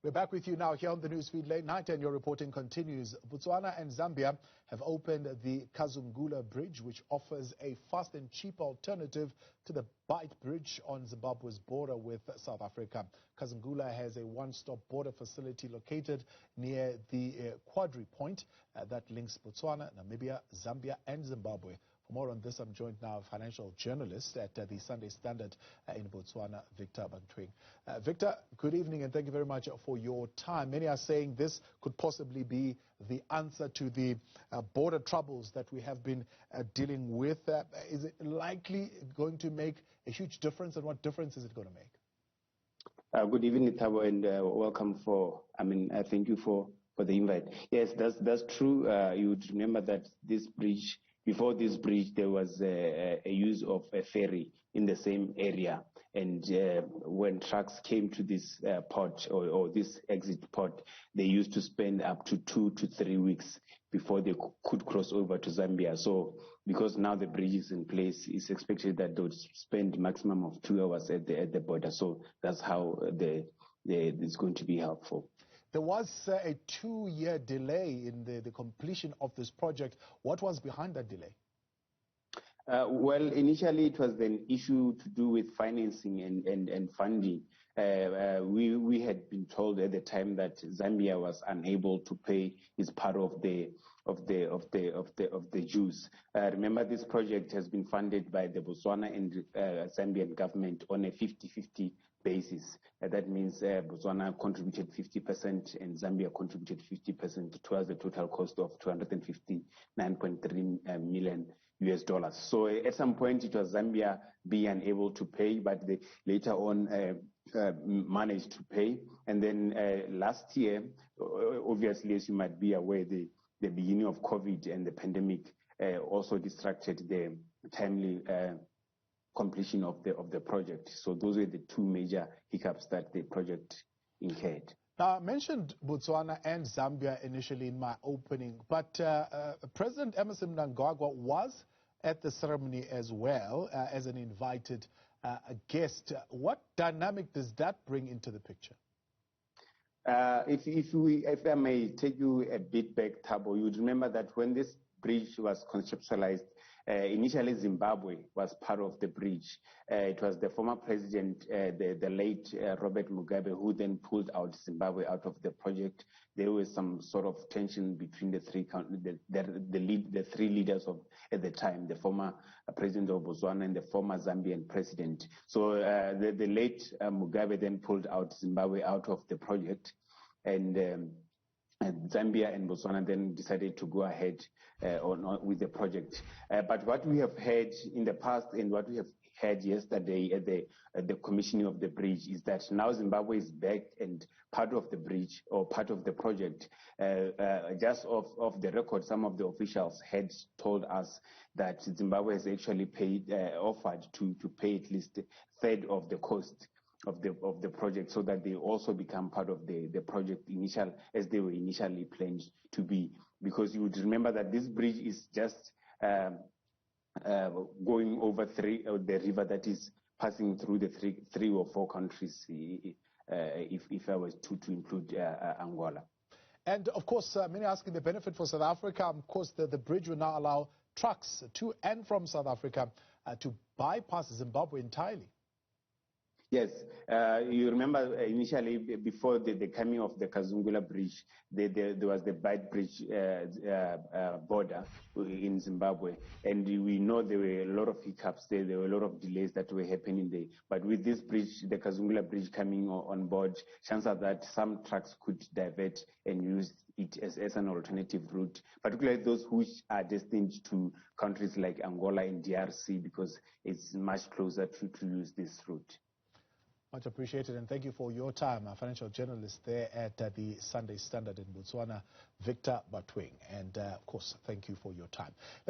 We're back with you now here on the Newsfeed Late Night, and your reporting continues. Botswana and Zambia have opened the Kazungula Bridge, which offers a fast and cheap alternative to the Beitbridge on Zimbabwe's border with South Africa. Kazungula has a one-stop border facility located near the quadripoint that links Botswana, Namibia, Zambia and Zimbabwe. For more on this, I'm joined now by financial journalist at the Sunday Standard in Botswana, Victor Bantwing. Victor, good evening and thank you very much for your time. Many are saying this could possibly be the answer to the border troubles that we have been dealing with. Is it likely going to make a huge difference, and what difference is it going to make? Good evening, Thabo, and welcome thank you for the invite. Yes, that's true. You would remember that this bridge, before this bridge, there was a use of a ferry in the same area. And when trucks came to this port or this exit port, they used to spend up to 2 to 3 weeks before they could cross over to Zambia. So because now the bridge is in place, it's expected that they would spend maximum of 2 hours at the border. So that's how it's going to be helpful. There was a 2-year delay in the completion of this project. What was behind that delay? Well, initially it was an issue to do with financing and funding. We had been told at the time that Zambia was unable to pay its part of the dues. Remember, this project has been funded by the Botswana and Zambian government on a 50-50 basis. That means Botswana contributed 50% and Zambia contributed 50% towards the total cost of $259.3 million. So at some point it was Zambia being unable to pay, but they later on managed to pay. And then last year, obviously, as you might be aware, the beginning of COVID and the pandemic also distracted the timely completion of the project. So those were the two major hiccups that the project incurred. Now, I mentioned Botswana and Zambia initially in my opening, but President Emmerson Mnangagwa was at the ceremony as well as an invited guest. What dynamic does that bring into the picture? If I may take you a bit back, Thabo, you would remember that when this bridge was conceptualized, initially Zimbabwe was part of the bridge. It was the former president, the late Robert Mugabe, who then pulled out Zimbabwe out of the project. There was some sort of tension between the three leaders at the time, the former president of Botswana and the former Zambian president. So the late Mugabe then pulled out Zimbabwe out of the project, and Zambia and Botswana then decided to go ahead with the project. But what we have heard in the past and what we have heard yesterday at the commissioning of the bridge is that now Zimbabwe is back and part of the bridge or part of the project. Just off the record, some of the officials had told us that Zimbabwe has actually offered to pay at least a third of the cost of the project, so that they also become part of the project as they were initially planned to be. Because you would remember that this bridge is just going over the river that is passing through the three or four countries, if I was to include Angola. And of course, many are asking the benefit for South Africa. Of course, the bridge will now allow trucks to and from South Africa to bypass Zimbabwe entirely. Yes, you remember initially before the coming of the Kazungula Bridge, there was the Beitbridge border in Zimbabwe, and we know there were a lot of hiccups there. There were a lot of delays that were happening there. But with this bridge, the Kazungula Bridge coming on board, chances are that some trucks could divert and use it as an alternative route, particularly those which are destined to countries like Angola and DRC, because it's much closer to use this route. Much appreciated, and thank you for your time. Our financial journalist there at the Sunday Standard in Botswana, Victor Bantwing. And of course, thank you for your time.